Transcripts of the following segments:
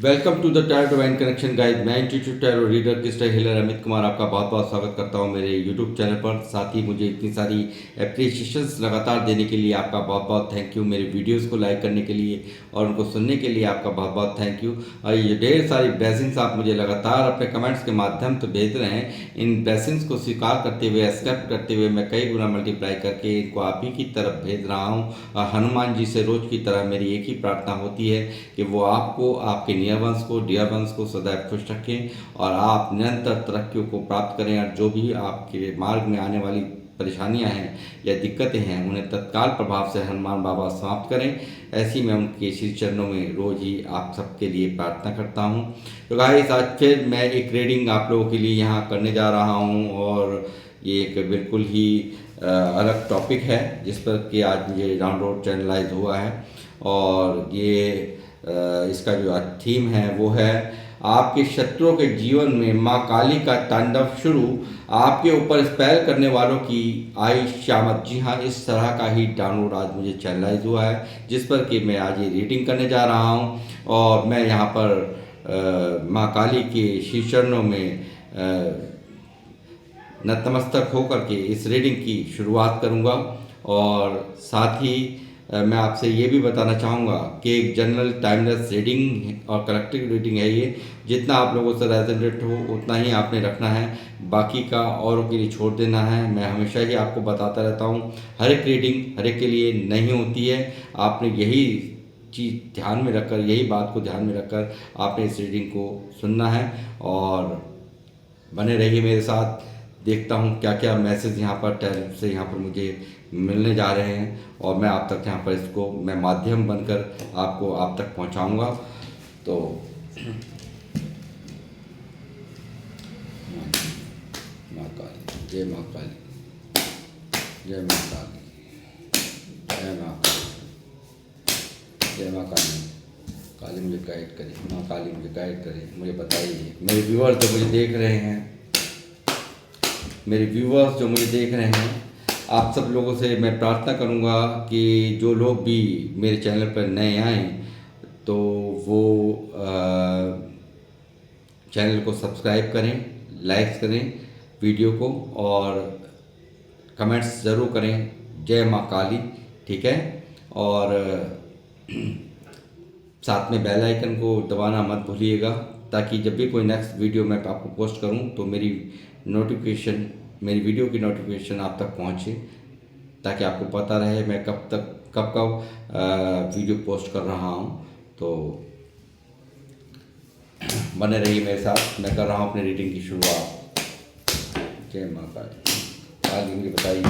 Welcome to the tarot divine connection guide. मैं institute tarot reader crystal healer Amit Kumar आपका बहुत बहुत स्वागत करता हूं मेरे यूट्यूब चैनल पर। साथ ही मुझे इतनी सारी एप्रिसिएशंस लगातार देने के लिए आपका बहुत बहुत थैंक यू। मेरे वीडियोस को लाइक करने के लिए और उनको सुनने के लिए आपका बहुत बहुत थैंक यू। और ये ढेर सारी ब्लेसिंग्स आप मुझे लगातार अपने कमेंट्स के माध्यम से भेज रहे हैं। इन ब्लेसिंग्स को स्वीकार करते हुए, एक्सेप्ट करते हुए मैं कई गुना मल्टीप्लाई करके इनको आप ही की तरफ भेज रहा हूँ। और हनुमान जी से रोज की तरह मेरी एक ही प्रार्थना होती है कि वो आपको, आपके नियर वंश को, डियर वंश को सदैव खुश रखें और आप निरंतर तरक्कियों को प्राप्त करें। और जो भी आपके मार्ग में आने वाली परेशानियां हैं या दिक्कतें हैं उन्हें तत्काल प्रभाव से हनुमान बाबा समाप्त करें। ऐसी मैं उनके श्री चरणों में रोज ही आप सबके लिए प्रार्थना करता हूं। तो गाइस, आज फिर मैं एक रीडिंग आप लोगों के लिए यहाँ करने जा रहा हूं और ये एक बिल्कुल ही अलग टॉपिक है जिस पर कि आज मुझे डाउनलोड चैनलाइज हुआ है। और ये इसका जो थीम है वो है आपके शत्रुओं के जीवन में माँ काली का तांडव शुरू, आपके ऊपर स्पेल करने वालों की आई शामत। जी हाँ, इस तरह का ही डाउनलोड आज मुझे चैनलाइज हुआ है जिस पर कि मैं आज ये रीडिंग करने जा रहा हूँ। और मैं यहाँ पर माँ काली के श्री चरणों में नतमस्तक होकर के इस रीडिंग की शुरुआत करूंगा। और साथ ही मैं आपसे ये भी बताना चाहूँगा कि एक जनरल टाइमलेस रीडिंग और कलेक्टिव रीडिंग है ये। जितना आप लोगों से रेजोनेट हो उतना ही आपने रखना है, बाकी का औरों के लिए छोड़ देना है। मैं हमेशा ही आपको बताता रहता हूँ, हर एक रीडिंग हर एक के लिए नहीं होती है। आपने यही चीज़ ध्यान में रखकर, यही बात को ध्यान में रखकर आपने इस रीडिंग को सुनना है। और बने रहिए मेरे साथ। देखता हूँ क्या क्या मैसेज यहाँ पर टैलेंट से यहाँ पर मुझे मिलने जा रहे हैं और मैं आप तक यहाँ पर इसको मैं माध्यम बनकर आपको आप तक पहुँचाऊँगा। तो माँ काली, जय माँ काली, जय माँ काली, जय माँ काली, जय माँ काली। काली मुझे गाइड करे, माँ काली मुझे गाइड करे। मुझे बताइए मेरे व्यूअर्स जो मुझे देख रहे हैं, मेरे व्यूअर्स जो मुझे देख रहे हैं, आप सब लोगों से मैं प्रार्थना करूंगा कि जो लोग भी मेरे चैनल पर नए आएँ तो वो चैनल को सब्सक्राइब करें, लाइक करें वीडियो को और कमेंट्स ज़रूर करें जय माँ काली, ठीक है। और साथ में बेल आइकन को दबाना मत भूलिएगा ताकि जब भी कोई नेक्स्ट वीडियो मैं आपको पोस्ट करूं तो मेरी नोटिफिकेशन, मेरी वीडियो की नोटिफिकेशन आप तक पहुंचे, ताकि आपको पता रहे मैं कब वीडियो पोस्ट कर रहा हूं। तो बने रहिए मेरे साथ। मैं कर रहा हूं अपनी रीडिंग की शुरुआत। जय माँ काली। काली मुझे बताइए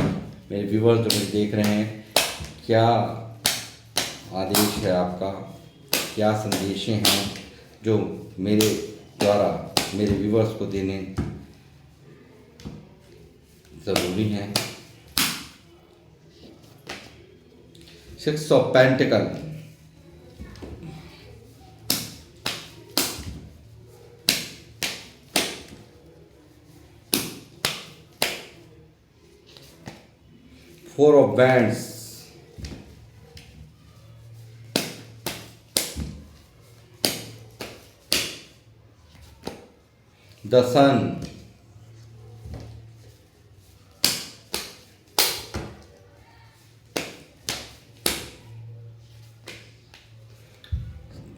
मेरे व्यूवर्स जो मुझे देख रहे हैं, क्या आदेश है आपका, क्या संदेशें हैं जो मेरे द्वारा मेरे व्यूवर्स को देने ज़रूरी हैं। 6 of pentacle, four of wands, the sun,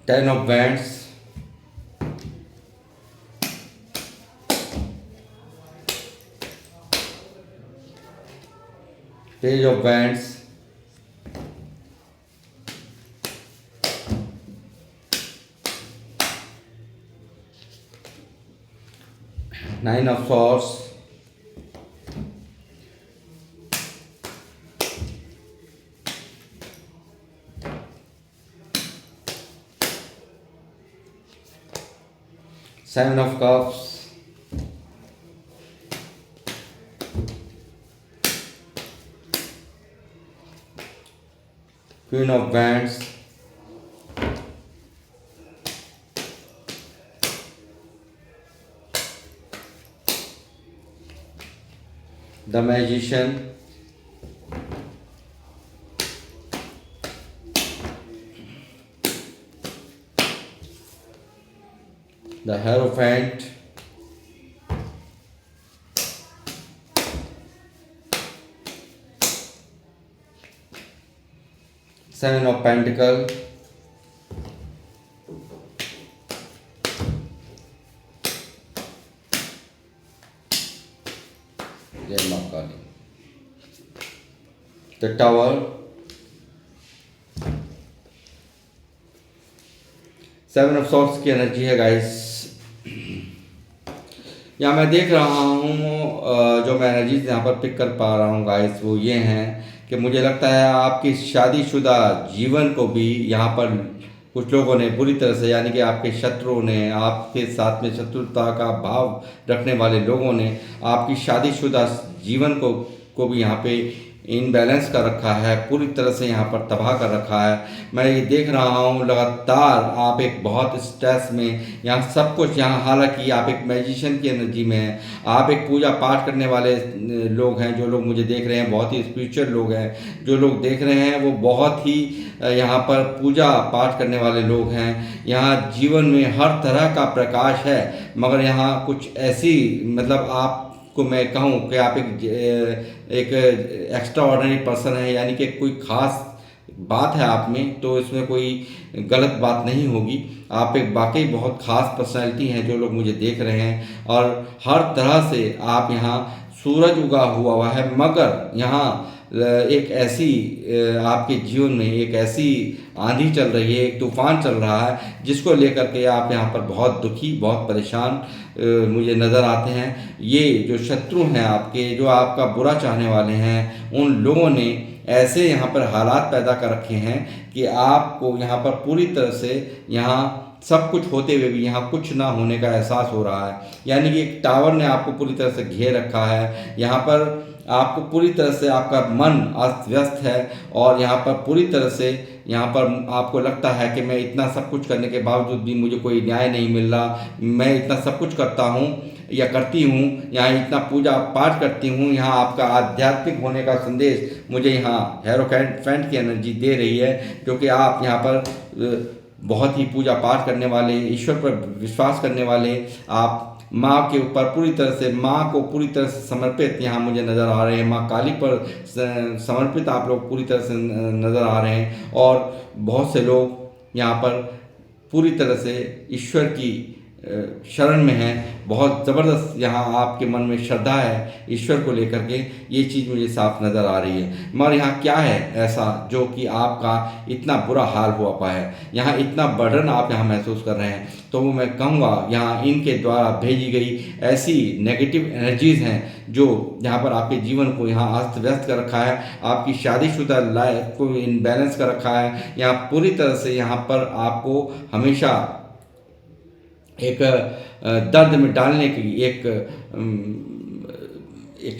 ten of wands, page of wands, nine of swords, seven of cups, queen of wands, the magician, the hierophant, seven of pentacle, जय मां Kali, the tower, seven of swords की energy है guys. यहाँ मैं देख रहा हूँ जो मैं एनर्जीज यहाँ पर पिक कर पा रहा हूँ गाइस, वो ये हैं कि मुझे लगता है आपकी शादीशुदा जीवन को भी यहाँ पर कुछ लोगों ने बुरी तरह से, यानी कि आपके शत्रुओं ने, आपके साथ में शत्रुता का भाव रखने वाले लोगों ने आपकी शादीशुदा जीवन को भी यहाँ पे इनबैलेंस कर रखा है, पूरी तरह से यहाँ पर तबाह कर रखा है। मैं ये देख रहा हूँ लगातार आप एक बहुत स्ट्रेस में, यहाँ सब कुछ, यहाँ हालांकि आप एक मैजिशियन की एनर्जी में हैं, आप एक पूजा पाठ करने वाले लोग हैं, जो लोग मुझे देख रहे हैं बहुत ही स्पिरिचुअल लोग हैं, जो लोग देख रहे हैं वो बहुत ही यहाँ पर पूजा पाठ करने वाले लोग हैं। यहाँ जीवन में हर तरह का प्रकाश है, मगर यहाँ कुछ ऐसी, मतलब आप को मैं कहूँ कि आप एक एक्स्ट्रा ऑर्डिनरी पर्सन है, यानी कि कोई ख़ास बात है आप में, तो इसमें कोई गलत बात नहीं होगी। आप एक वाकई बहुत ख़ास पर्सनैलिटी हैं, जो लोग मुझे देख रहे हैं, और हर तरह से आप यहाँ सूरज उगा हुआ है, मगर यहाँ एक ऐसी आपके जीवन में एक ऐसी आंधी चल रही है, एक तूफान चल रहा है, जिसको लेकर के आप यहाँ पर बहुत दुखी, बहुत परेशान मुझे नज़र आते हैं। ये जो शत्रु हैं आपके, जो आपका बुरा चाहने वाले हैं, उन लोगों ने ऐसे यहाँ पर हालात पैदा कर रखे हैं कि आपको यहाँ पर पूरी तरह से, यहाँ सब कुछ होते हुए भी यहाँ कुछ ना होने का एहसास हो रहा है। यानी कि एक टावर ने आपको पूरी तरह से घेर रखा है, यहाँ पर आपको पूरी तरह से आपका मन अस्त व्यस्त है, और यहाँ पर पूरी तरह से यहाँ पर आपको लगता है कि मैं इतना सब कुछ करने के बावजूद भी मुझे कोई न्याय नहीं मिल रहा। मैं इतना सब कुछ करता हूँ या करती हूँ, यहाँ इतना पूजा पाठ करती हूँ, यहाँ आपका आध्यात्मिक होने का संदेश मुझे यहाँ हेरोफेंट की एनर्जी दे रही है, क्योंकि आप यहाँ पर बहुत ही पूजा पाठ करने वाले, ईश्वर पर विश्वास करने वाले, आप माँ के ऊपर पूरी तरह से, माँ को पूरी तरह से समर्पित यहाँ मुझे नज़र आ रहे हैं, माँ काली पर समर्पित आप लोग पूरी तरह से नज़र आ रहे हैं। और बहुत से लोग यहाँ पर पूरी तरह से ईश्वर की शरण में हैं, बहुत ज़बरदस्त यहाँ आपके मन में श्रद्धा है ईश्वर को लेकर के, ये चीज़ मुझे साफ नज़र आ रही है। मगर यहाँ क्या है ऐसा जो कि आपका इतना बुरा हाल हुआ पाया, यहाँ इतना बर्डन आप यहाँ महसूस कर रहे हैं, तो वो मैं कहूँगा यहाँ इनके द्वारा भेजी गई ऐसी नेगेटिव एनर्जीज़ हैं, जो यहाँ पर आपके जीवन को यहाँ अस्त व्यस्त कर रखा है, आपकी शादीशुदा लाइफ को इनबैलेंस कर रखा है। यहाँ पूरी तरह से यहाँ पर आपको हमेशा एक दर्द में डालने की एक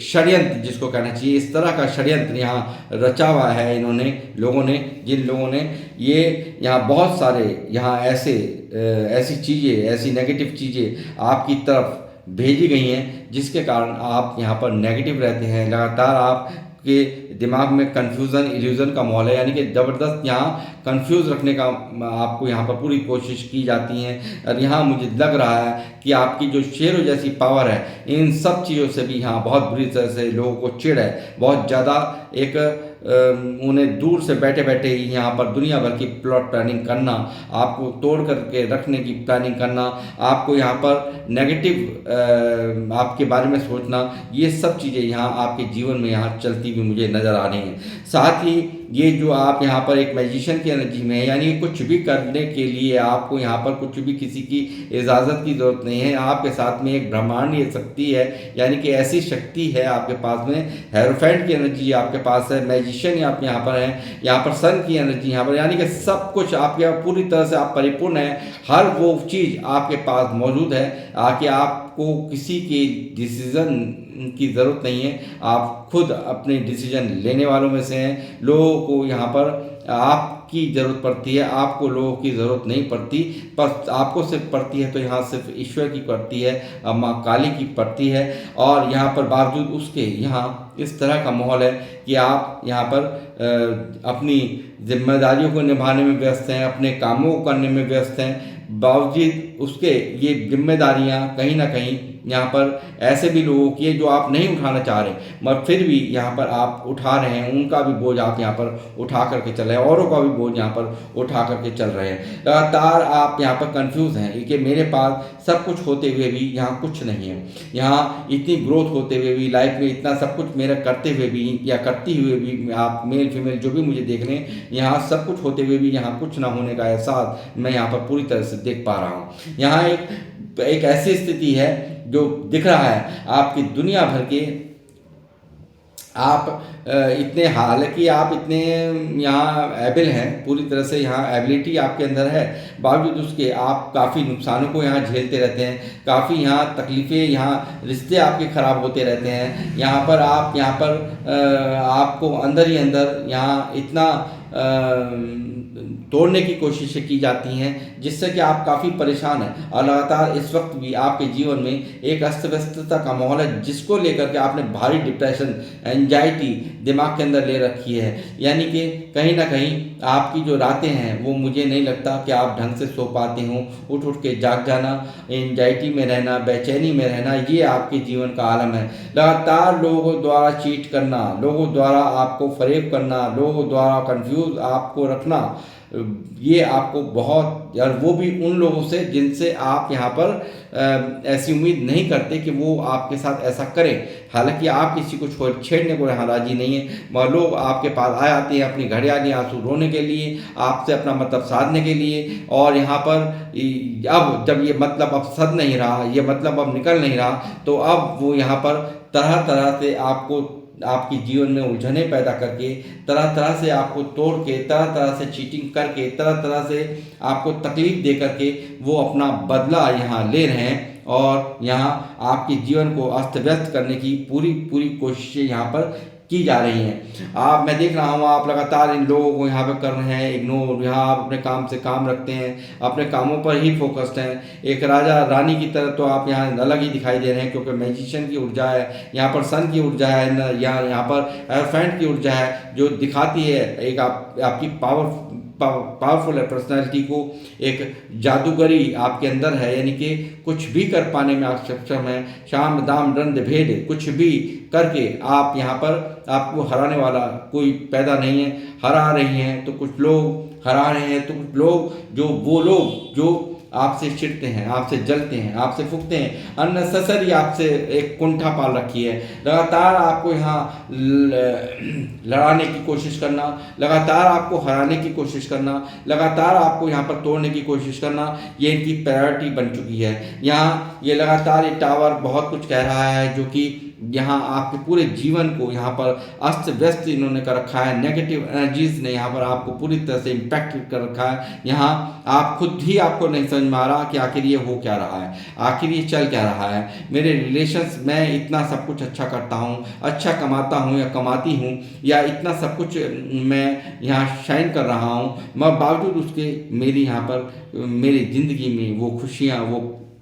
षड्यंत्र जिसको कहना चाहिए, इस तरह का षड्यंत्र यहाँ रचा हुआ है इन्होंने, लोगों ने, जिन लोगों ने ये यहाँ बहुत सारे यहाँ ऐसी चीज़ें, ऐसी नेगेटिव चीज़ें आपकी तरफ भेजी गई हैं, जिसके कारण आप यहाँ पर नेगेटिव रहते हैं। लगातार आप के दिमाग में कन्फ्यूज़न, इल्यूज़न का माहौल है, यानी कि ज़बरदस्त यहाँ कंफ्यूज रखने का आपको यहाँ पर पूरी कोशिश की जाती है। और यहाँ मुझे लग रहा है कि आपकी जो शेरों जैसी पावर है, इन सब चीज़ों से भी यहाँ बहुत बुरी तरह से लोगों को चिढ़ है, बहुत ज़्यादा एक उन्हें दूर से बैठे बैठे ही यहाँ पर दुनिया भर की प्लॉट प्लानिंग करना, आपको तोड़ करके रखने की प्लानिंग करना, आपको यहाँ पर नेगेटिव आपके बारे में सोचना, ये सब चीज़ें यहाँ आपके जीवन में यहाँ चलती हुई मुझे नज़र आ रही हैं। साथ ही ये जो आप यहाँ पर एक मैजिशियन की एनर्जी में है, यानी कुछ भी करने के लिए आपको यहाँ पर कुछ भी किसी की इजाज़त की ज़रूरत नहीं है। आपके साथ में एक ब्रह्मांडीय शक्ति है, यानी कि ऐसी शक्ति है आपके पास में, हेरोफेंट की एनर्जी आपके पास है, मैजिशियन आप यहाँ पर हैं, यहाँ पर सन की एनर्जी यहाँ पर, यानी कि सब कुछ आपके पूरी तरह से आप परिपूर्ण हैं। हर वो चीज़ आपके पास मौजूद है कि आपको किसी के डिसीज़न की ज़रूरत नहीं है, आप खुद अपने डिसीजन लेने वालों में से हैं। लोगों को यहाँ पर आपकी ज़रूरत पड़ती है, आपको लोगों की ज़रूरत नहीं पड़ती, पर आपको सिर्फ पड़ती है तो यहाँ सिर्फ ईश्वर की पड़ती है, माँ काली की पड़ती है। और यहाँ पर बावजूद उसके यहाँ इस तरह का माहौल है कि आप यहाँ पर अपनी जिम्मेदारियों को निभाने में व्यस्त हैं, अपने कामों को करने में व्यस्त हैं, बावजूद उसके ये जिम्मेदारियां कहीं ना कहीं यहाँ पर ऐसे भी लोगों की है जो आप नहीं उठाना चाह रहे, मगर फिर भी यहाँ पर आप उठा रहे हैं, उनका भी बोझ आप यहाँ पर उठा करके चल रहे हैं, औरों का भी बोझ यहाँ पर उठा करके चल रहे हैं। लगातार आप यहाँ पर कंफ्यूज हैं कि मेरे पास सब कुछ होते हुए भी यहाँ कुछ नहीं है, यहाँ इतनी ग्रोथ होते हुए भी, लाइफ में इतना सब कुछ मेरा करते हुए भी या करती हुए भी, आप मेल फीमेल जो भी मुझे देख रहे हैं, यहाँ सब कुछ होते हुए भी यहाँ कुछ ना होने का एहसास मैं यहाँ पर पूरी तरह से देख पा रहा हूँ। यहाँ एक ऐसी स्थिति है जो दिख रहा है आपकी दुनिया भर के, आप इतने, हालांकि आप इतने यहाँ एबल हैं, पूरी तरह से यहाँ एबिलिटी आपके अंदर है, बावजूद उसके आप काफ़ी नुकसानों को यहाँ झेलते रहते हैं, काफ़ी यहाँ तकलीफ़ें, यहाँ रिश्ते आपके ख़राब होते रहते हैं। यहाँ पर आपको अंदर ही अंदर यहाँ इतना तोड़ने की कोशिशें की जाती हैं जिससे कि आप काफ़ी परेशान हैं, और लगातार इस वक्त भी आपके जीवन में एक अस्त व्यस्तता का माहौल है जिसको लेकर के आपने भारी डिप्रेशन, एंजाइटी दिमाग के अंदर ले रखी है। यानी कि कहीं ना कहीं आपकी जो रातें हैं वो मुझे नहीं लगता कि आप ढंग से सो पाते हों, उठ उठ के जाग जाना, एंजाइटी में रहना, बेचैनी में रहना, ये आपके जीवन का आलम है। लगातार लोगों द्वारा चीट करना, लोगों द्वारा आपको फरेब करना, लोगों द्वारा कंफ्यूज आपको रखना, ये आपको बहुत, यार वो भी उन लोगों से जिनसे आप यहाँ पर ऐसी उम्मीद नहीं करते कि वो आपके साथ ऐसा करें। हालांकि आप किसी को छेड़ने को यहाँ राजी नहीं है, मगर लोग आपके पास आ जाते हैं अपनी घड़ियाली आंसू रोने के लिए, आपसे अपना मतलब साधने के लिए। और यहाँ पर अब जब ये मतलब अब सद नहीं रहा, ये मतलब अब निकल नहीं रहा, तो अब वो यहाँ पर तरह तरह से आपको, आपके जीवन में उलझने पैदा करके, तरह तरह से आपको तोड़ के, तरह तरह से चीटिंग करके, तरह तरह से आपको तकलीफ दे करके वो अपना बदला यहाँ ले रहे हैं, और यहाँ आपके जीवन को अस्त व्यस्त करने की पूरी पूरी कोशिशें यहाँ पर की जा रही हैं। मैं देख रहा हूँ आप लगातार इन लोगों को यहाँ पे कर रहे हैं इग्नोर। यहाँ आप अपने काम से काम रखते हैं, अपने कामों पर ही फोकस्ड हैं, एक राजा रानी की तरह तो आप यहाँ अलग ही दिखाई दे रहे हैं, क्योंकि मैजिशियन की ऊर्जा है, यहाँ पर सन की ऊर्जा है, यहाँ पर एयरफेंट की ऊर्जा है, जो दिखाती है एक आपकी पावरफुल है, पर्सनैलिटी को एक जादूगरी आपके अंदर है, यानी कि कुछ भी कर पाने में आप सक्षम हैं। शाम दाम दंड भेद कुछ भी करके आप यहाँ पर, आपको हराने वाला कोई पैदा नहीं है। हरा रही हैं तो कुछ लोग, हरा रहे हैं तो कुछ लोग, वो लोग जो आपसे चिढ़ते हैं, आपसे जलते हैं, आपसे फूकते हैं, अननेसेसरी आपसे एक कुंठा पाल रखी है। लगातार आपको यहाँ लड़ाने की कोशिश करना, लगातार आपको हराने की कोशिश करना, लगातार आपको यहाँ पर तोड़ने की कोशिश करना, ये इनकी प्रायोरिटी बन चुकी है। यहाँ ये लगातार ये टावर बहुत कुछ कह रहा है, जो कि यहाँ आपके पूरे जीवन को यहाँ पर अस्त व्यस्त इन्होंने कर रखा है। नेगेटिव एनर्जीज ने यहाँ पर आपको पूरी तरह से इम्पैक्ट कर रखा है। यहाँ आप खुद ही आपको नहीं समझ में आ रहा कि आखिर ये हो क्या रहा है, आखिर ये चल क्या रहा है। मेरे रिलेशंस, मैं इतना सब कुछ अच्छा करता हूँ, अच्छा कमाता हूँ या कमाती हूँ, या इतना सब कुछ मैं यहाँ शाइन कर रहा हूँ, मगर बावजूद उसके मेरी यहाँ पर मेरी ज़िंदगी में वो खुशियाँ,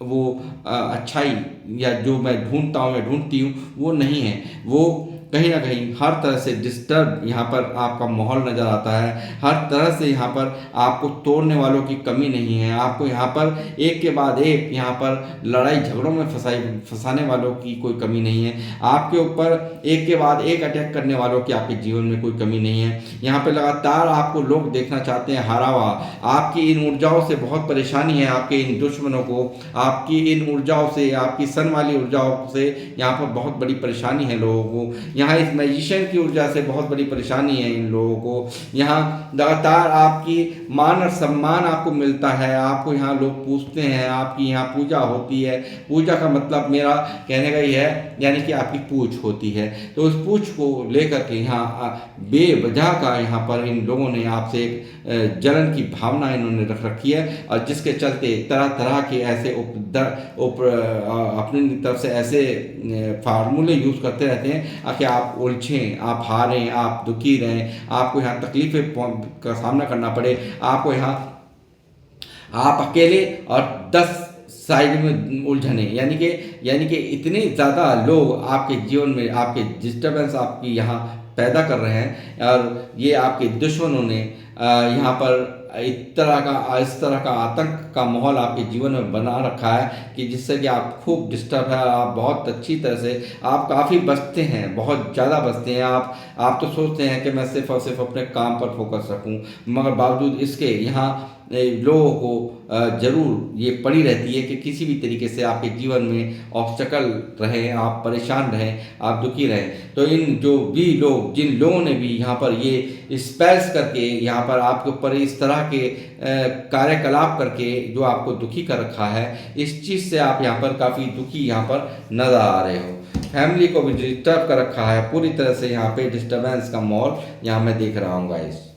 वो अच्छाई या जो मैं ढूंढता हूँ या ढूंढती हूँ वो नहीं है। वो कहीं ना कहीं हर तरह से डिस्टर्ब यहाँ पर आपका माहौल नज़र आता है। हर तरह से यहाँ पर आपको तोड़ने वालों की कमी नहीं है। आपको यहाँ पर एक के बाद एक यहाँ पर लड़ाई झगड़ों में फंसाने वालों की कोई कमी नहीं है। आपके ऊपर एक के बाद एक अटैक करने वालों की आपके जीवन में कोई कमी नहीं है। यहाँ पर लगातार आपको लोग देखना चाहते हैं हारा हुआ। आपकी इन ऊर्जाओं से बहुत परेशानी है, आपके इन दुश्मनों को, आपकी इन ऊर्जाओं से, आपकी सन वाली ऊर्जाओं से यहाँ पर बहुत बड़ी परेशानी है लोगों को। यहाँ इस मैजिशियन की ऊर्जा से बहुत बड़ी परेशानी है इन लोगों को। यहाँ लगातार आपकी मान और सम्मान आपको मिलता है, आपको यहाँ लोग पूछते हैं, आपकी यहाँ पूजा होती है। पूजा का मतलब मेरा कहने का ही है, यानी कि आपकी पूछ होती है। तो उस पूछ को लेकर के यहाँ बेवजह का यहाँ पर इन लोगों ने आपसे एक जलन की भावना इन्होंने रख रखी है, और जिसके चलते तरह तरह के ऐसे अपनी तरफ से ऐसे फार्मूले यूज़ करते रहते हैं कि आप उलझें, आप हारें, आप दुखी रहें, आपको यहाँ तकलीफ़ें का सामना करना पड़े, आपको यहाँ आप अकेले और 10 साइड में उलझने, यानी कि इतने ज़्यादा लोग आपके जीवन में आपके डिस्टर्बेंस आपकी यहाँ पैदा कर रहे हैं। और ये आपके दुश्मनों ने यहाँ पर इस तरह का आतंक का माहौल आपके जीवन में बना रखा है कि जिससे कि आप खूब डिस्टर्ब है। आप बहुत अच्छी तरह से आप काफ़ी बचते हैं, बहुत ज़्यादा बचते हैं। आप तो सोचते हैं कि मैं सिर्फ और सिर्फ अपने काम पर फोकस रखूं, मगर बावजूद इसके यहाँ लोगों को ज़रूर ये पड़ी रहती है कि किसी भी तरीके से आपके जीवन में ऑब्स्टेकल रहें, आप परेशान रहें, आप दुखी रहें। तो इन जो भी लोग, जिन लोगों ने भी यहाँ पर ये स्पेल्स करके यहाँ पर आपके ऊपर इस तरह के कार्यकलाप करके जो आपको दुखी कर रखा है, इस चीज़ से आप यहाँ पर काफ़ी दुखी यहाँ पर नज़र आ रहे हो। फैमिली को भी डिस्टर्ब कर रखा है पूरी तरह से, यहाँ पे डिस्टर्बेंस का माहौल यहाँ मैं देख रहा हूँ गाइस।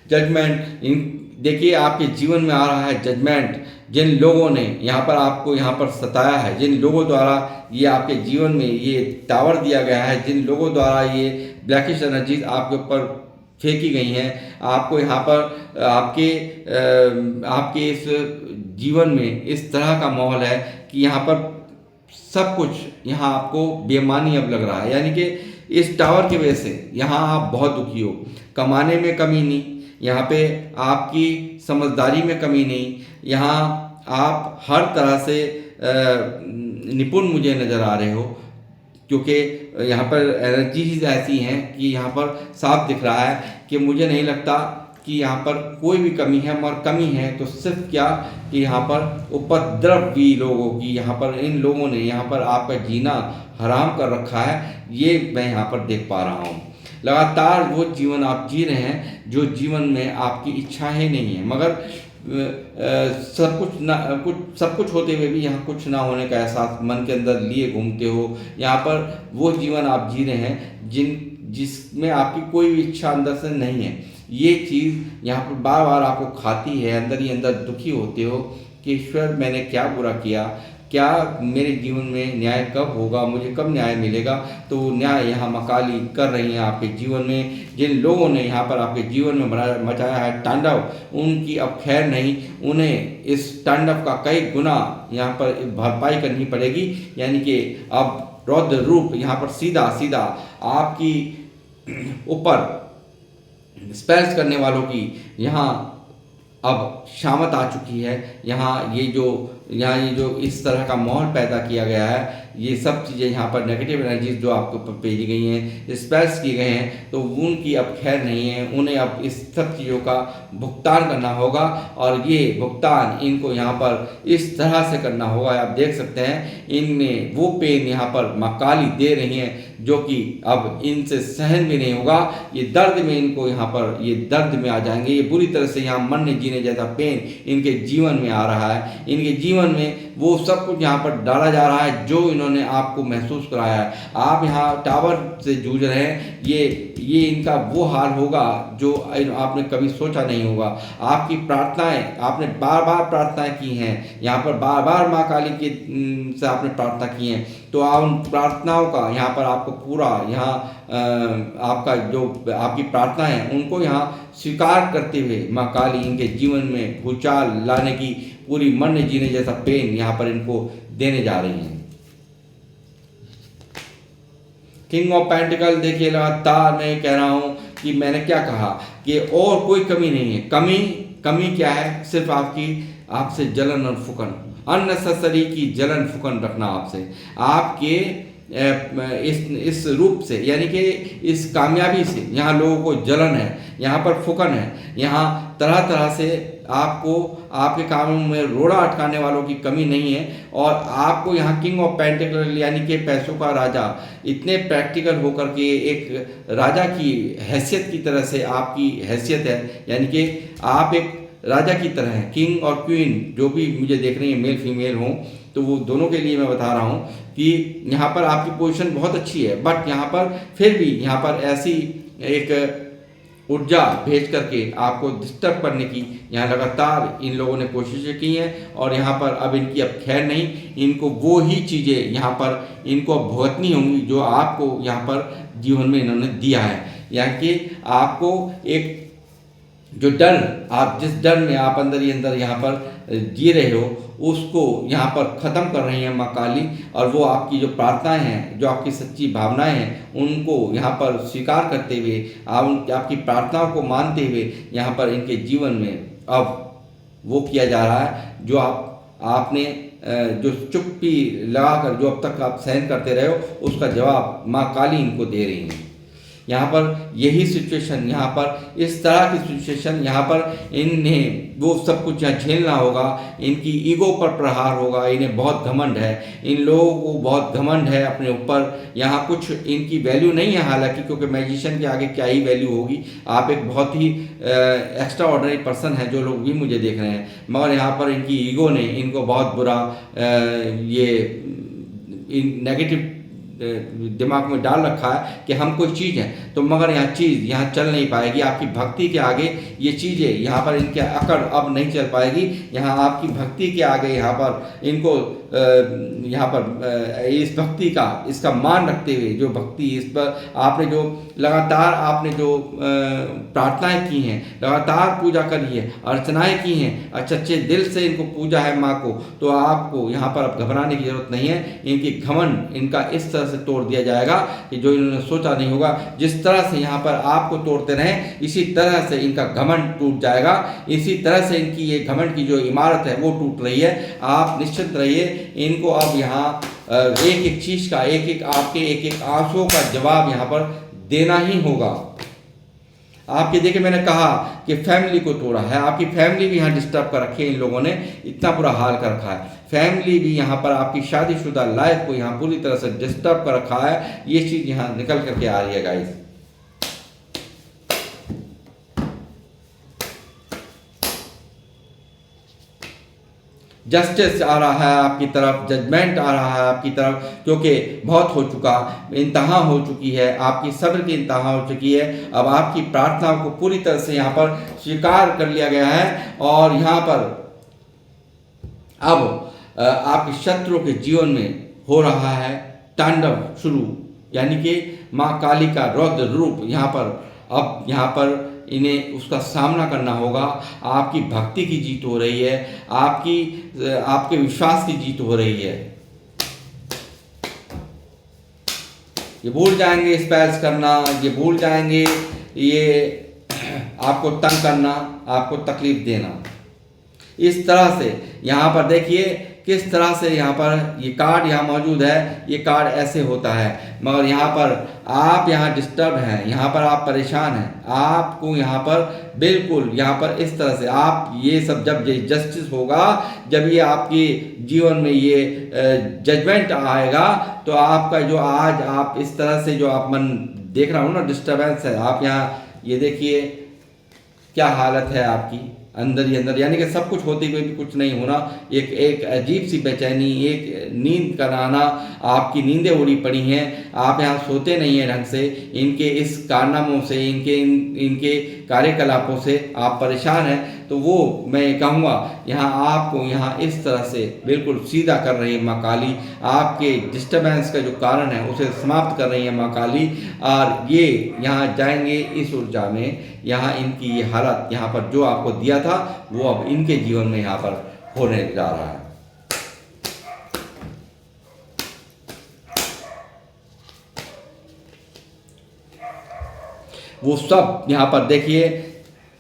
जजमेंट, इन देखिए आपके जीवन में आ रहा है जजमेंट। जिन लोगों ने यहाँ पर आपको यहाँ पर सताया है, जिन लोगों द्वारा ये आपके जीवन में ये टावर दिया गया है, जिन लोगों द्वारा ये ब्लैकिश एनर्जीज आपके ऊपर फेंकी गई हैं, आपको यहाँ पर आपके इस जीवन में इस तरह का माहौल है कि यहाँ पर सब कुछ यहाँ आपको बेईमानी अब लग रहा है। यानी कि इस टावर की वजह से यहाँ आप बहुत दुखी हो। कमाने में कमी नहीं, यहाँ पे आपकी समझदारी में कमी नहीं, यहाँ आप हर तरह से निपुण मुझे नज़र आ रहे हो, क्योंकि यहाँ पर एनर्जीज ऐसी हैं कि यहाँ पर साफ दिख रहा है कि मुझे नहीं लगता कि यहाँ पर कोई भी कमी है, मगर कमी है तो सिर्फ क्या कि यहाँ पर उपद्रव भी लोगों की, यहाँ पर इन लोगों ने यहाँ पर आपका जीना हराम कर रखा है, ये मैं यहाँ पर देख पा रहा हूँ। लगातार वो जीवन आप जी रहे हैं जो जीवन में आपकी इच्छाएं नहीं है, मगर सब कुछ होते हुए भी यहाँ कुछ ना होने का एहसास मन के अंदर लिए घूमते हो। यहाँ पर वो जीवन आप जी रहे हैं जिसमें आपकी कोई भी इच्छा अंदर से नहीं है। ये चीज़ यहाँ पर बार बार आपको खाती है, अंदर ही अंदर दुखी होते हो कि ईश्वर मैंने क्या बुरा किया, क्या मेरे जीवन में न्याय कब होगा, मुझे कब न्याय मिलेगा। तो न्याय यहाँ मकाली कर रही हैं आपके जीवन में। जिन लोगों ने यहाँ पर आपके जीवन में मचाया है तांडव, उनकी अब खैर नहीं, उन्हें इस तांडव का कई गुना यहाँ पर भरपाई करनी पड़ेगी। यानी कि अब रौद्र रूप यहाँ पर सीधा सीधा आपकी ऊपर स्पेल्स करने वालों की यहाँ अब शामत आ चुकी है। यहाँ ये जो इस तरह का माहौल पैदा किया गया है, ये सब चीज़ें यहाँ पर नेगेटिव एनर्जीज जो आपके ऊपर भेजी गई हैं, स्पेल्स किए गए हैं, तो उनकी अब खैर नहीं है। उन्हें अब इस सब चीज़ों का भुगतान करना होगा, और ये भुगतान इनको यहाँ पर इस तरह से करना होगा। आप देख सकते हैं इनमें वो पेन यहाँ पर मकाली दे रही हैं जो कि अब इनसे सहन भी नहीं होगा। ये दर्द में इनको यहाँ पर ये दर्द में आ जाएंगे। ये बुरी तरह से यहाँ मरने जीने जैसा पेन इनके जीवन में आ रहा है। इनके जीवन में वो सब कुछ यहाँ पर डाला जा रहा है जो इन्होंने आपको महसूस कराया है। आप यहाँ टावर से जूझ रहे हैं, ये इनका वो हाल होगा जो आपने कभी सोचा नहीं होगा। आपकी प्रार्थनाएं, आपने बार बार प्रार्थनाएं की हैं, यहाँ पर बार बार माँ काली के से आपने प्रार्थना की है, तो आप उन प्रार्थनाओं का यहाँ पर आपको पूरा यहाँ आपका जो आपकी प्रार्थना है उनको यहाँ स्वीकार करते हुए माँ काली इनके जीवन में भूचाल लाने की पूरी मरने जीने जैसा पेन यहाँ पर इनको देने जा रही हैं। किंग ऑफ पेंटिकल, देखिए लगातार मैं कह रहा हूँ कि मैंने क्या कहा कि और कोई कमी नहीं है। कमी क्या है? सिर्फ आपसे जलन और फुकन, अननेसेसरी की जलन फुकन रखना आपके इस रूप से, यानी कि इस कामयाबी से यहाँ लोगों को जलन है, यहाँ पर फुकन है, यहाँ तरह तरह से आपको आपके कामों में रोड़ा अटकाने वालों की कमी नहीं है। और आपको यहाँ किंग ऑफ पेंटिकल यानी कि पैसों का राजा, इतने प्रैक्टिकल होकर के एक राजा की हैसियत की तरह से आपकी हैसियत है, यानी कि आप एक राजा की तरह हैं। किंग और क्वीन जो भी मुझे देख रही है, मेल फीमेल हों, तो वो दोनों के लिए मैं बता रहा हूँ कि यहाँ पर आपकी पोजीशन बहुत अच्छी है, बट यहाँ पर फिर भी यहाँ पर ऐसी एक ऊर्जा भेज करके आपको डिस्टर्ब करने की यहाँ लगातार इन लोगों ने कोशिशें की हैं। और यहाँ पर अब इनकी अब खैर नहीं, इनको वो ही चीज़ें यहाँ पर इनको अब भुगतनी होंगी जो आपको यहाँ पर जीवन में इन्होंने दिया है। यानी कि आपको एक जो डर, आप जिस डर में आप अंदर ही अंदर यहाँ पर जी रहे हो उसको यहाँ पर ख़त्म कर रही हैं माँ काली। और वो आपकी जो प्रार्थनाएं हैं, जो आपकी सच्ची भावनाएं हैं, उनको यहाँ पर स्वीकार करते हुए, आपकी प्रार्थनाओं को मानते हुए यहाँ पर इनके जीवन में अब वो किया जा रहा है जो आपने जो चुप्पी लगाकर जो अब तक आप सहन करते रहे हो, उसका जवाब माँ काली इनको दे रही हैं। यहाँ पर यही सिचुएशन, यहाँ पर इस तरह की सिचुएशन, यहाँ पर इन्हें वो सब कुछ यहाँ झेलना होगा। इनकी ईगो पर प्रहार होगा। इन्हें बहुत घमंड है, इन लोगों को बहुत घमंड है अपने ऊपर। यहाँ कुछ इनकी वैल्यू नहीं है हालांकि, क्योंकि मैजिशियन के आगे क्या ही वैल्यू होगी। आप एक बहुत ही एक्स्ट्रा ऑर्डिनरी पर्सन है, जो लोग भी मुझे देख रहे हैं, मगर यहाँ पर इनकी ईगो ने इनको बहुत बुरा ये नेगेटिव दिमाग में डाल रखा है कि हम कोई चीज़ है। तो मगर यहाँ चीज़ यहाँ चल नहीं पाएगी। आपकी भक्ति के आगे ये चीज़ें यहाँ पर इनके अकड़ अब नहीं चल पाएगी। यहाँ आपकी भक्ति के आगे यहाँ पर इनको यहाँ पर इस भक्ति का, इसका मान रखते हुए, जो भक्ति इस पर आपने जो लगातार आपने जो प्रार्थनाएं की हैं, लगातार पूजा करी है, अर्चनाएं की हैं, अच्छे दिल से इनको पूजा है माँ को, तो आपको यहाँ पर अब घबराने की जरूरत नहीं है। इनकी घमंड इनका इस तरह से तोड़ दिया जाएगा कि जो इन्होंने सोचा नहीं होगा। जिस तरह से यहाँ पर आपको तोड़ते रहें, इसी तरह से इनका घमंड टूट जाएगा। इसी तरह से इनकी ये घमंड की जो इमारत है वो टूट रही है। आप निश्चिंत रहिए। इनको अब यहाँ एक एक चीज़ का, एक एक आपके एक एक आंसुओं का जवाब यहाँ पर देना ही होगा। आपके देखिए, मैंने कहा कि फैमिली को तोड़ा है, आपकी फैमिली भी यहाँ डिस्टर्ब कर रखी है। इन लोगों ने इतना बुरा हाल कर रखा है। फैमिली भी यहाँ पर आपकी शादीशुदा लाइफ को यहाँ पूरी तरह से डिस्टर्ब कर रखा है। ये चीज़ यहाँ निकल करके आ रही है गाइस। जस्टिस आ रहा है आपकी तरफ, जजमेंट आ रहा है आपकी तरफ, क्योंकि बहुत हो चुका, इंतहा हो चुकी है, आपकी सब्र की इंतहा हो चुकी है। अब आपकी प्रार्थनाओं को पूरी तरह से यहाँ पर स्वीकार कर लिया गया है। और यहाँ पर अब आपके शत्रुओं के जीवन में हो रहा है तांडव शुरू, यानी कि माँ काली का रौद्र रूप यहाँ पर, अब यहाँ पर इन्हें उसका सामना करना होगा। आपकी भक्ति की जीत हो रही है, आपके विश्वास की जीत हो रही है। ये भूल जाएंगे स्पेल्स करना, ये भूल जाएंगे ये आपको तंग करना, आपको तकलीफ देना। इस तरह से यहाँ पर देखिए किस तरह से यहाँ पर ये कार्ड यहाँ मौजूद है। ये कार्ड ऐसे होता है, मगर यहाँ पर आप यहाँ डिस्टर्ब हैं, यहाँ पर आप परेशान हैं। आपको यहाँ पर बिल्कुल यहाँ पर इस तरह से आप ये सब, जब ये जस्टिस होगा, जब ये आपके जीवन में ये जजमेंट आएगा, तो आपका जो आज आप इस तरह से जो आप मन देख रहा हूँ ना, डिस्टर्बेंस है। आप यहाँ ये देखिए क्या हालत है आपकी अंदर ही अंदर, यानी कि सब कुछ होते हुए भी कुछ नहीं होना। एक अजीब सी बेचैनी, एक नींद का आना, आपकी नींदें उड़ी पड़ी हैं। आप यहाँ सोते नहीं हैं ढंग से। इनके इस कारनामों से, इनके कार्यकलापों से आप परेशान हैं। तो वो मैं कहूँगा यहाँ आपको यहाँ इस तरह से बिल्कुल सीधा कर रही है माँ काली। आपके डिस्टर्बेंस का जो कारण है उसे समाप्त कर रही है माँ काली। और ये यहाँ जाएंगे इस ऊर्जा में। यहाँ इनकी ये हालत, यहाँ पर जो आपको दिया था वो अब इनके जीवन में यहाँ पर होने जा रहा है। वो सब यहाँ पर देखिए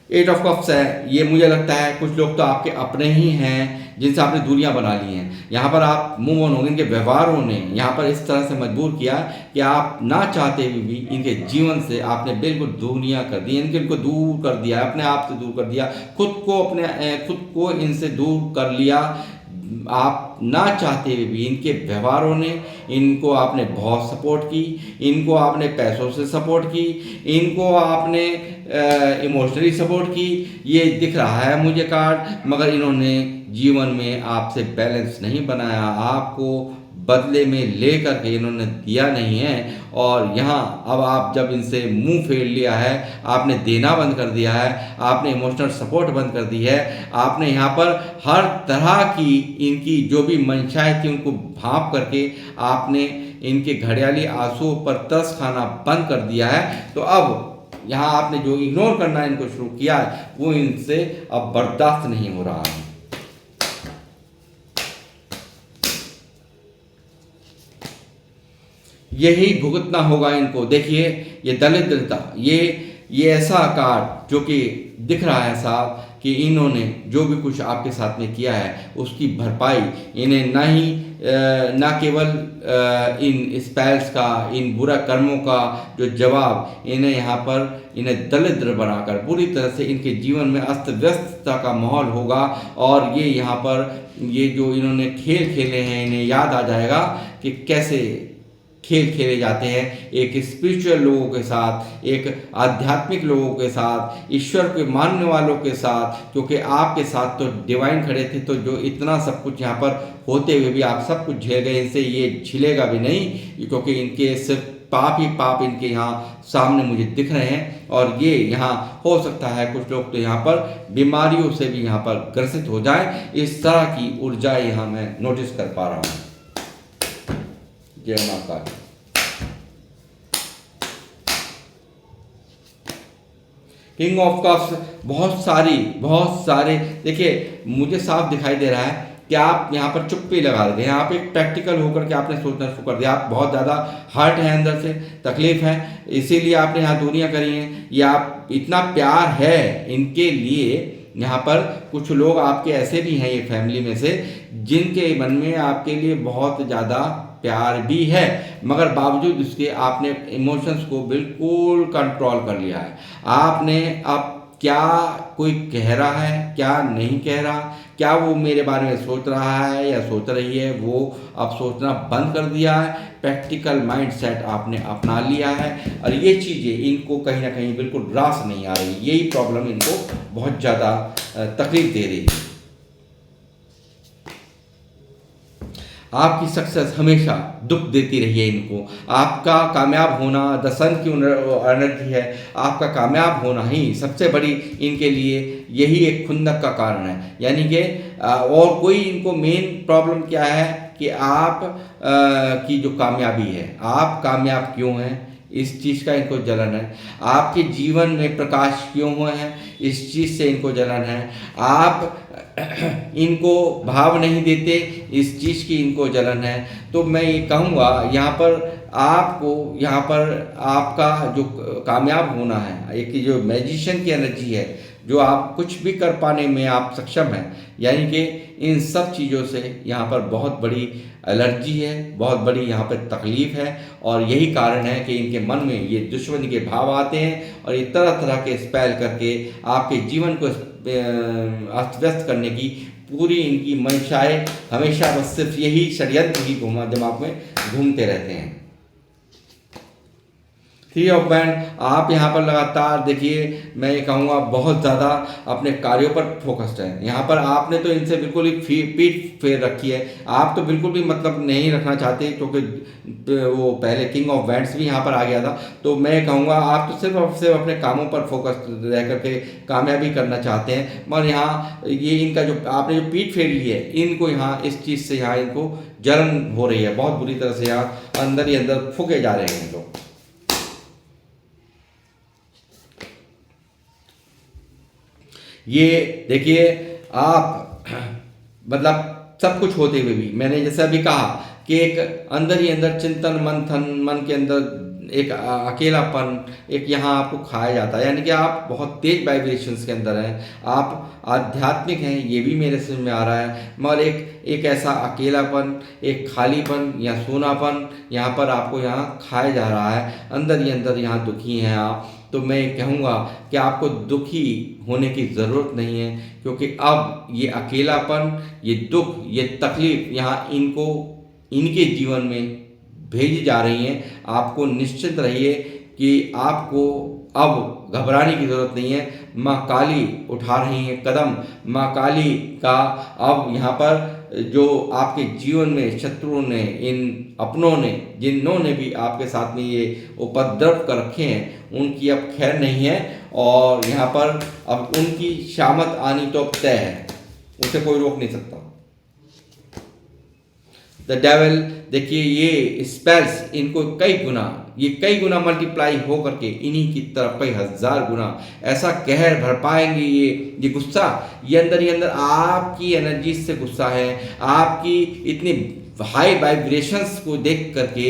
8 ऑफ कप्स है। ये मुझे लगता है कुछ लोग तो आपके अपने ही हैं जिनसे आपने दूरियां बना ली हैं। यहाँ पर आप मूव ऑन हो गए। इनके व्यवहारों ने यहाँ पर इस तरह से मजबूर किया कि आप ना चाहते हुए भी इनके जीवन से आपने बिल्कुल दूरियां कर दी, इनको दूर कर दिया, अपने आप से दूर कर दिया, खुद को इनसे दूर कर लिया। आप ना चाहते हुए भी इनके व्यवहारों ने, इनको आपने बहुत सपोर्ट की, इनको आपने पैसों से सपोर्ट की, इनको आपने इमोशनली सपोर्ट की। ये दिख रहा है मुझे कार्ड, मगर इन्होंने जीवन में आपसे बैलेंस नहीं बनाया, आपको बदले में ले करके इन्होंने दिया नहीं है। और यहाँ अब आप जब इनसे मुंह फेर लिया है, आपने देना बंद कर दिया है, आपने इमोशनल सपोर्ट बंद कर दी है, आपने यहाँ पर हर तरह की इनकी जो भी मंशाएं थी उनको भांप करके आपने इनके घड़ियाली आंसुओं पर तरस खाना बंद कर दिया है। तो अब यहाँ आपने जो इग्नोर करना इनको शुरू किया है वो इनसे अब बर्दाश्त नहीं हो रहा है। यही भुगतना होगा इनको। देखिए ये दरिद्रता, ये ऐसा आकार जो कि दिख रहा है साहब कि इन्होंने जो भी कुछ आपके साथ में किया है उसकी भरपाई इन्हें ना केवल इन स्पेल्स का, इन बुरा कर्मों का जो जवाब इन्हें यहाँ पर इन्हें दरिद्र बनाकर पूरी तरह से इनके जीवन में अस्त व्यस्तता का माहौल होगा। और ये यहाँ पर ये जो इन्होंने खेल खेले हैं इन्हें याद आ जाएगा कि कैसे खेल खेले जाते हैं एक स्पिरिचुअल लोगों के साथ, एक आध्यात्मिक लोगों के साथ, ईश्वर के मानने वालों के साथ। क्योंकि आपके साथ तो डिवाइन खड़े थे, तो जो इतना सब कुछ यहाँ पर होते हुए भी आप सब कुछ झेल गए, इनसे ये झिलेगा भी नहीं, क्योंकि इनके सिर्फ पाप ही पाप इनके यहाँ सामने मुझे दिख रहे हैं। और ये यहाँ हो सकता है कुछ लोग तो यहाँ पर बीमारियों से भी यहाँ पर ग्रसित हो जाए, इस तरह की ऊर्जाएं यहाँ मैं नोटिस कर पा रहा हूँ। जय माता दी। किंग ऑफ कप्स बहुत सारे देखिए मुझे साफ दिखाई दे रहा है कि आप यहाँ पर चुप्पी लगा रहे हैं। आप एक प्रैक्टिकल होकर के आपने सोचना शुरू कर दिया। आप बहुत ज़्यादा हर्ट है, अंदर से तकलीफ है, इसीलिए आपने यहाँ दूरियाँ करी हैं। ये आप इतना प्यार है इनके लिए। यहाँ पर कुछ लोग आपके ऐसे भी हैं ये फैमिली में से जिनके मन में आपके लिए बहुत ज़्यादा प्यार भी है, मगर बावजूद इसके आपने इमोशंस को बिल्कुल कंट्रोल कर लिया है। आपने अब क्या कोई कह रहा है क्या नहीं कह रहा, क्या वो मेरे बारे में सोच रहा है या सोच रही है, वो अब सोचना बंद कर दिया है। प्रैक्टिकल माइंड सेट आपने अपना लिया है और ये चीज़ें इनको कहीं ना कहीं बिल्कुल रास नहीं आ रही। यही प्रॉब्लम इनको बहुत ज़्यादा तकलीफ दे रही है। आपकी सक्सेस हमेशा दुख देती रही है इनको। आपका कामयाब होना, द सन की एनर्जी है, आपका कामयाब होना ही सबसे बड़ी इनके लिए यही एक खुंदक का कारण है। यानी कि और कोई इनको मेन प्रॉब्लम क्या है कि आप की जो कामयाबी है, आप कामयाब क्यों हैं इस चीज़ का इनको जलन है। आपके जीवन में प्रकाश क्यों हुए हैं इस चीज़ से इनको जलन है। आप इनको भाव नहीं देते इस चीज़ की इनको जलन है। तो मैं ये कहूँगा यहाँ पर आपको, यहाँ पर आपका जो कामयाब होना है, एक जो मैजिशियन की एनर्जी है, जो आप कुछ भी कर पाने में आप सक्षम हैं, यानी कि इन सब चीज़ों से यहाँ पर बहुत बड़ी एलर्जी है, बहुत बड़ी यहाँ पर तकलीफ़ है। और यही कारण है कि इनके मन में ये दुश्मनी के भाव आते हैं और ये तरह तरह के स्पेल करके आपके जीवन को अस्त व्यस्त करने की पूरी इनकी मंशाएं हमेशा बस सिर्फ यही षड्यंत्र ही दिमाग में घूमते रहते हैं। थ्री ऑफ बैंड, आप यहाँ पर लगातार देखिए, मैं ये कहूँगा बहुत ज़्यादा अपने कार्यों पर फोकस्ड है। यहाँ पर आपने तो इनसे बिल्कुल ही पीठ फेर रखी है। आप तो बिल्कुल भी मतलब नहीं रखना चाहते, क्योंकि वो पहले किंग ऑफ बैंड्स भी यहाँ पर आ गया था। तो मैं कहूँगा आप तो सिर्फ अपने कामों पर फोकस रह करके कामयाबी करना चाहते हैं, मगर यहाँ ये इनका जो आपने जो पीठ फेर ली है, इनको यहाँ इस चीज़ से यहाँ इनको जलन हो रही है, बहुत बुरी तरह से यहाँ अंदर ही अंदर फूके जा रहे हैं लोग। ये देखिए आप मतलब सब कुछ होते हुए भी, मैंने जैसे अभी कहा कि एक अंदर ही अंदर चिंतन मंथन, मन के अंदर एक अकेलापन एक यहाँ आपको खाया जाता है। यानी कि आप बहुत तेज वाइब्रेशंस के अंदर हैं, आप आध्यात्मिक हैं, ये भी मेरे समझ में आ रहा है, मगर एक ऐसा अकेलापन, एक खालीपन या सोनापन यहाँ पर आपको यहाँ खाया जा रहा है। अंदर ही अंदर यहाँ दुखी हैं आप। तो मैं कहूँगा कि आपको दुखी होने की ज़रूरत नहीं है, क्योंकि अब ये अकेलापन, ये दुख, ये तकलीफ़ यहाँ इनको इनके जीवन में भेजी जा रही हैं। आपको निश्चित रहिए कि आपको अब घबराने की ज़रूरत नहीं है। माँ काली उठा रही हैं कदम। माँ काली का अब यहाँ पर जो आपके जीवन में शत्रुओं ने, इन अपनों ने, जिन्होंने भी आपके साथ में ये उपद्रव कर रखे हैं, उनकी अब खैर नहीं है। और यहाँ पर अब उनकी शामत आनी तो अब तय है, उसे कोई रोक नहीं सकता। द डेविल, देखिए ये स्पेल्स इनको कई गुना मल्टीप्लाई हो करके इन्हीं की तरफ कई हजार गुना ऐसा कहर भर पाएंगे। ये गुस्सा, ये अंदर ही अंदर आपकी एनर्जी से गुस्सा है। आपकी इतनी हाई वाइब्रेशंस को देख करके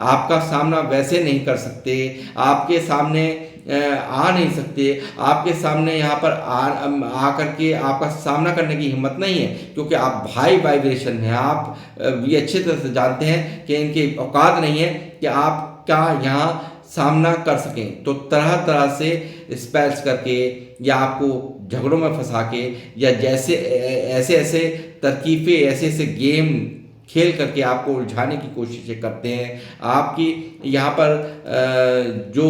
आपका सामना वैसे नहीं कर सकते, आपके सामने आ नहीं सकते, आपके सामने यहाँ पर आ करके आपका सामना करने की हिम्मत नहीं है, क्योंकि आप हाई वाइब्रेशन में, आप ये अच्छी तरह से जानते हैं कि इनकी औकात नहीं है कि आप क्या यहाँ सामना कर सकें। तो तरह तरह से स्पेल्स करके या आपको झगड़ों में फंसा के या जैसे ऐसे ऐसे तरकीबें, ऐसे ऐसे गेम खेल करके आपको उलझाने की कोशिशें करते हैं। आपकी यहाँ पर जो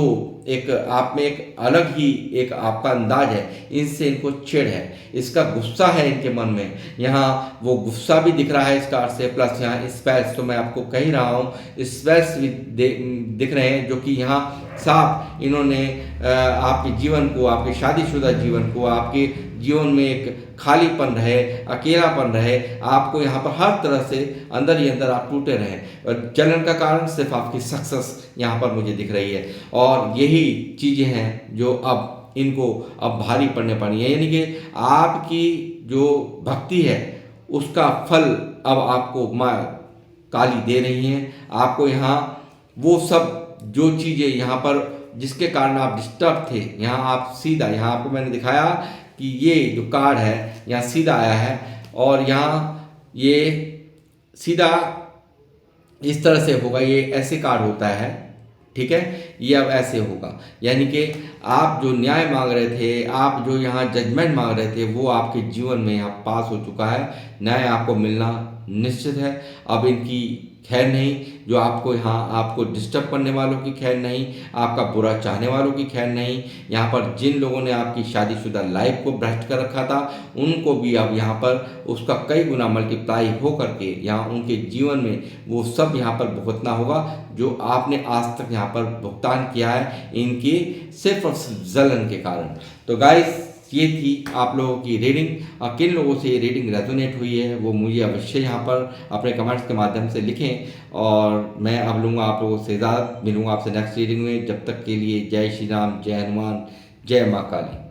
एक आप में एक अलग ही एक आपका अंदाज है, इनसे इनको चिढ़ है, इसका गुस्सा है इनके मन में, यहाँ वो गुस्सा भी दिख रहा है इस कार्ड से, प्लस यहाँ स्पेल्स तो मैं आपको कह ही रहा हूँ, स्पेल्स भी दिख रहे हैं जो कि यहाँ साफ इन्होंने आपके जीवन को, आपके शादीशुदा जीवन को, आपके जीवन में एक खालीपन रहे, अकेलापन रहे, आपको यहाँ पर हर तरह से अंदर ही अंदर आप टूटे रहे। और जलन का कारण सिर्फ आपकी सक्सेस यहाँ पर मुझे दिख रही है, और यही चीज़ें हैं जो अब इनको अब भारी पड़ने पड़ी है, यानी कि आपकी जो भक्ति है उसका फल अब आपको माँ काली दे रही हैं। आपको यहाँ वो सब जो चीज़ें यहाँ पर जिसके कारण आप डिस्टर्ब थे, यहाँ आप सीधा, यहाँ आपको मैंने दिखाया कि ये जो कार्ड है यहाँ सीधा आया है, और यहाँ ये सीधा इस तरह से होगा, ये ऐसे कार्ड होता है, ठीक है, ये अब ऐसे होगा, यानी कि आप जो न्याय मांग रहे थे, आप जो यहाँ जजमेंट मांग रहे थे, वो आपके जीवन में यहाँ पास हो चुका है, न्याय आपको मिलना निश्चित है। अब इनकी खैर नहीं, जो आपको यहाँ आपको डिस्टर्ब करने वालों की खैर नहीं, आपका बुरा चाहने वालों की खैर नहीं, यहाँ पर जिन लोगों ने आपकी शादीशुदा लाइफ को भ्रष्ट कर रखा था, उनको भी अब यहाँ पर उसका कई गुना मल्टीप्लाई हो करके यहाँ उनके जीवन में वो सब यहाँ पर भुगतना होगा जो आपने आज तक यहाँ पर भुगतान किया है इनकी सिर्फ और सिर्फ जलन के कारण। तो गाइस, ये थी आप लोगों की रीडिंग, और किन लोगों से ये रीडिंग रेजोनेट हुई है वो मुझे अवश्य यहाँ पर अपने कमेंट्स के माध्यम से लिखें, और मैं अब लूँगा आप लोगों से इजाज़त, मिलूँगा आपसे नेक्स्ट रीडिंग में। जब तक के लिए जय श्री राम, जय हनुमान, जय माँ काली।